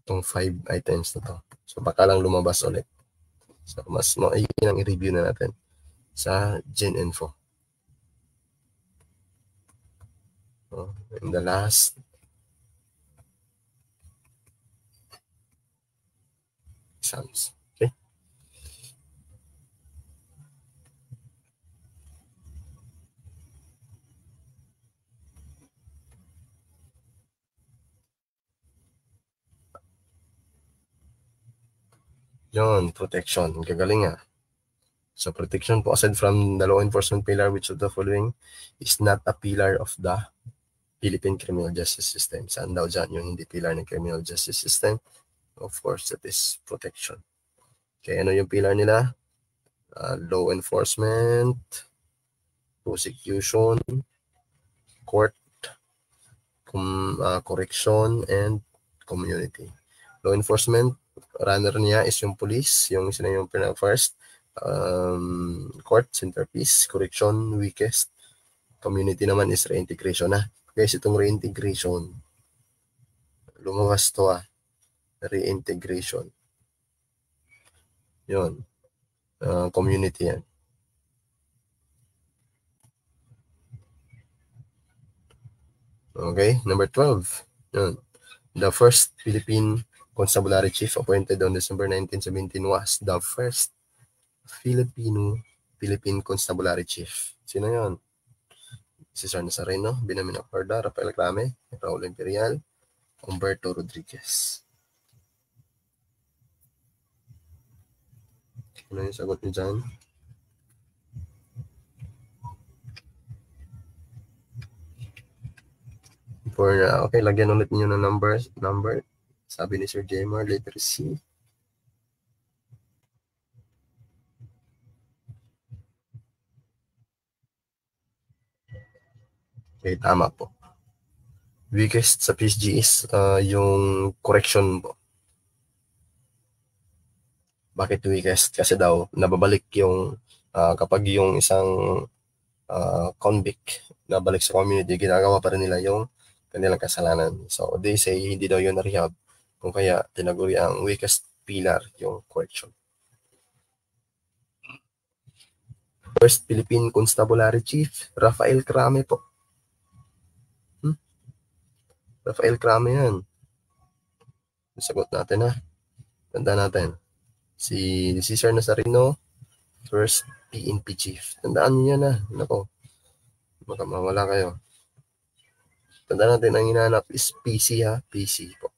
Itong 5 items na to. So, baka lang lumabas ulit. So, mas maigi nang i-review na natin sa Gen Info. In the last exams. Okay. Yun, protection. Gagaling nga. So protection po, aside from the law enforcement pillar, which of the following is not a pillar of the Philippine criminal justice system? Saan daw dyan yung hindi pillar ng criminal justice system? Of course, that is protection. Okay, ano yung pillar nila? Law enforcement, prosecution, court, correction, and community. Law enforcement, runner niya is yung police, yung sila yung first. Court, centerpiece, correction, weakest. Community naman is reintegration na. Guys, itong reintegration, lumabas to reintegration. Yun. Community yan. Okay, number 12. Yun. The first Philippine Constabulary Chief appointed on December 1917 was the first Philippine Constabulary Chief. Sino yun? Cesar Nazareno, Benjamin Acorda, Rafael Crame, Raul Imperial, Humberto Rodriguez. Ano yung sagot niyo dyan? Okay, lagyan ulit niyo ng number. Sabi ni Sir Jamer, letter C. Okay, tama po. Weakest sa PSG is yung correction po. Bakit weakest? Kasi daw, nababalik yung kapag yung isang convict nabalik sa community, ginagawa pa rin nila yung kanilang kasalanan. So, they say hindi daw yun na-rehab. Kung kaya, tinaguri ang weakest pillar yung correction. First Philippine Constabulary Chief, Rafael Crame po. Rafael Crame yan. Sagot natin ha. Tanda natin. Si Cesar Nazareno, first PNP Chief. Tandaan niyo yan ha. Nako, baka mawala kayo. Tandaan natin, ang hinahanap is PC ha. PC po.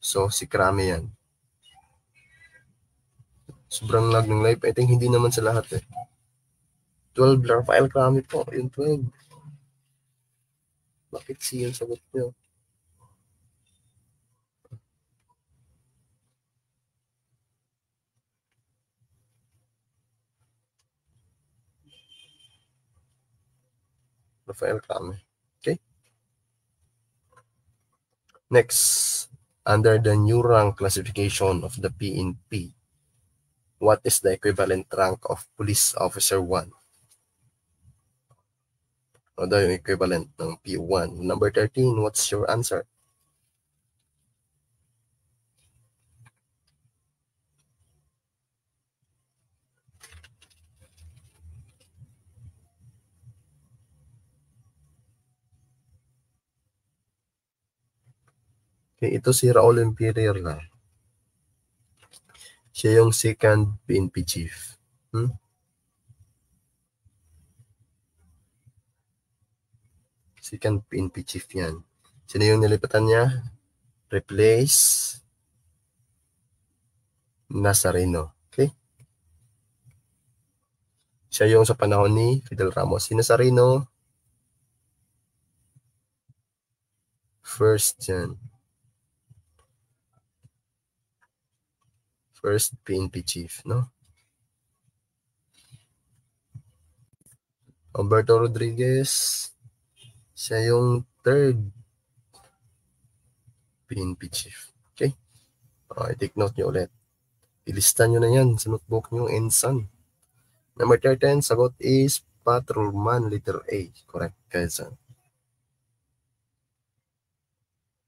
So, si Crame yan. Sobrang lag ng live. I think hindi naman sa lahat eh. 12 Rafael Crame po. Yung 12. Bakit C yung sagot nyo? Rafael Crame. Okay. Next, under the new rank classification of the PNP, what is the equivalent rank of Police Officer 1? Ano daw yung equivalent ng P1? Number 13, what's your answer? Okay, ito si Raul Imperial na. Siya yung second PNP chief. Second PNP chief yan. Sino yung nilipatan niya? Replace Nazareno. Okay? Siya yung sa panahon ni Fidel Ramos. Si Nazareno, first yan. First PNP chief, no? Alberto Rodriguez, siya yung third PNP chief. Okay? I-take note nyo ulit. Ilista nyo na yan sa notebook nyo, Ensign. Number 13, sagot is Patrolman, letter A. Correct, guys.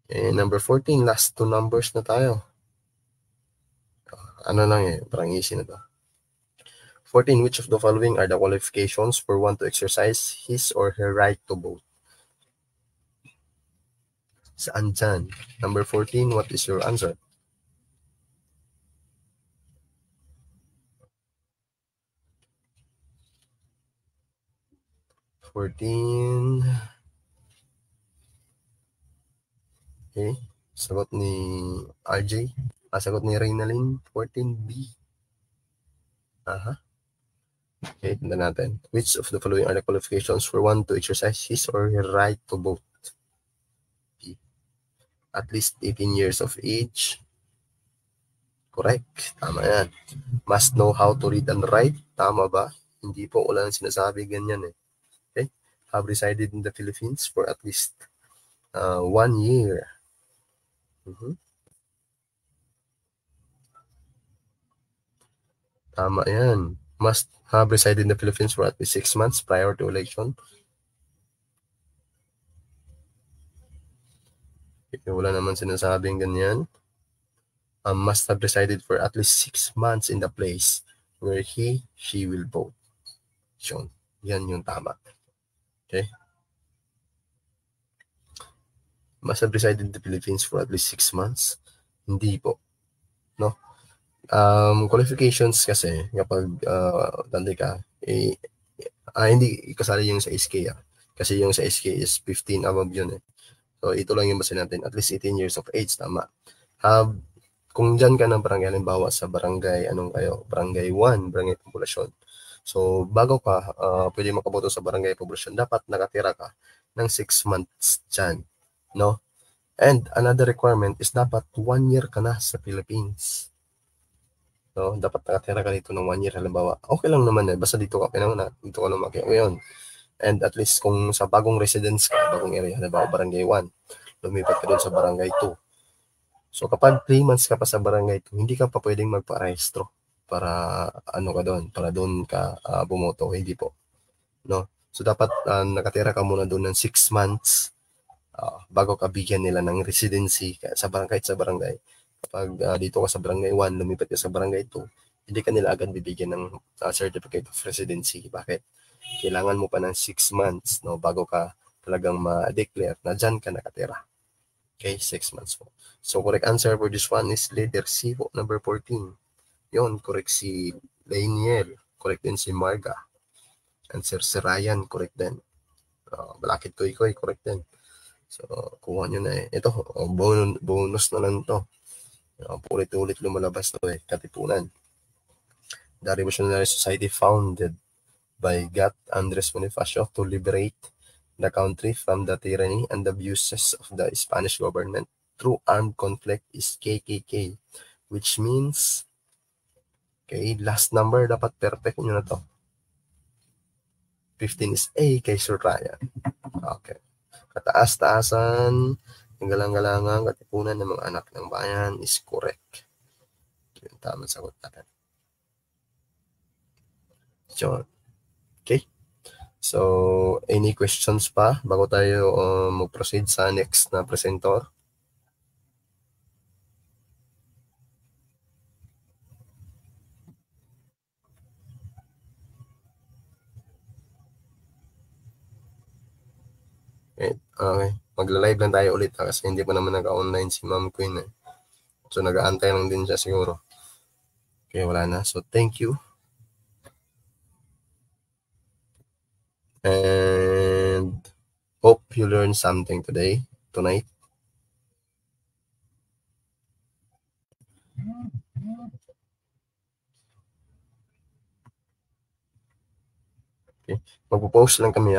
Okay, number 14, last two numbers na tayo. Ano lang eh, parang easy na to. 14, which of the following are the qualifications for one to exercise his or her right to vote? Saan dyan? Number 14, what is your answer? Okay, sagot ni RJ. Sagot ni Reynalyn, 14B. Aha. Okay, tanda natin. Which of the following are the qualifications for one to exercise his or her right to vote? At least 18 years of age. Correct. Tama yan. Must know how to read and write. Tama ba? Hindi po, wala nang sinasabi ganyan eh. Okay? Have resided in the Philippines for at least 1 year. Tama yan. Must have resided in the Philippines for at least 6 months prior to election. Wala naman sinasabing ganyan. Must have resided for at least 6 months in the place where she will vote. So, yan yung tama. Okay? Must have resided in the Philippines for at least 6 months. Hindi po. No? Qualifications kasi, kapag dandi ka, hindi kasali yung sa SK. Kasi yung sa SK is 15 above yun eh. So, ito lang yung base natin. At least 18 years of age, tama. Kung dyan ka ng barangay, halimbawa sa barangay, barangay 1, barangay populasyon. So, bago ka, pwede makaboto sa barangay populasyon, dapat nakatira ka ng 6 months dyan. No? And another requirement is dapat 1 year ka na sa Philippines. No? Dapat nakatira ka dito ng 1 year, halimbawa. Okay lang naman eh, basta dito ka pinanganak, dito ka lumaki. O yun. And at least kung sa bagong residence ka, bagong area, halimbawa barangay 1, lumipat ka doon sa barangay 2. So kapag 3 months ka pa sa barangay 2, hindi ka pa pwedeng magpa-rehistro para ano ka doon, para doon ka bumoto, hindi po. No? So dapat nakatira ka muna doon ng 6 months bago ka bigyan nila ng residency sa barangay, Kapag dito ka sa barangay 1, lumipat ka sa barangay 2, hindi ka nila agad bibigyan ng certificate of residency. Bakit? Kailangan mo pa ng 6 months no, bago ka talagang ma-declare na dyan ka nakatira. Okay, 6 months po. So, correct answer for this one is letter C po, number 14. Yon, correct si Lainiel. Correct din si Marga. Answer si Ryan, correct din. Balakid Koy, correct din. So, kuha nyo na eh. Ito, bonus na lang to. Ulit-ulit lumalabas to eh, Katipunan. The Revolutionary Society founded by Gat Andres Bonifacio to liberate the country from the tyranny and abuses of the Spanish government through armed conflict is KKK, which means, okay, last number dapat perfect nyo na to. 15 is A kay Sir Ryan. Okay. Kataas-taasan, ang galang-galangang katipunan ng mga anak ng bayan is correct. Yung tamang sagot natin. Okay. So, any questions pa bago tayo mag-proceed sa next na presenter? Okay. Magla-live lang tayo ulit kasi hindi pa naman naka-online si Ma'am Queen eh. So, nag-aantay lang din siya siguro. Okay, wala na. So, thank you. And hope you learned something tonight. Okay. Magpo-post lang kami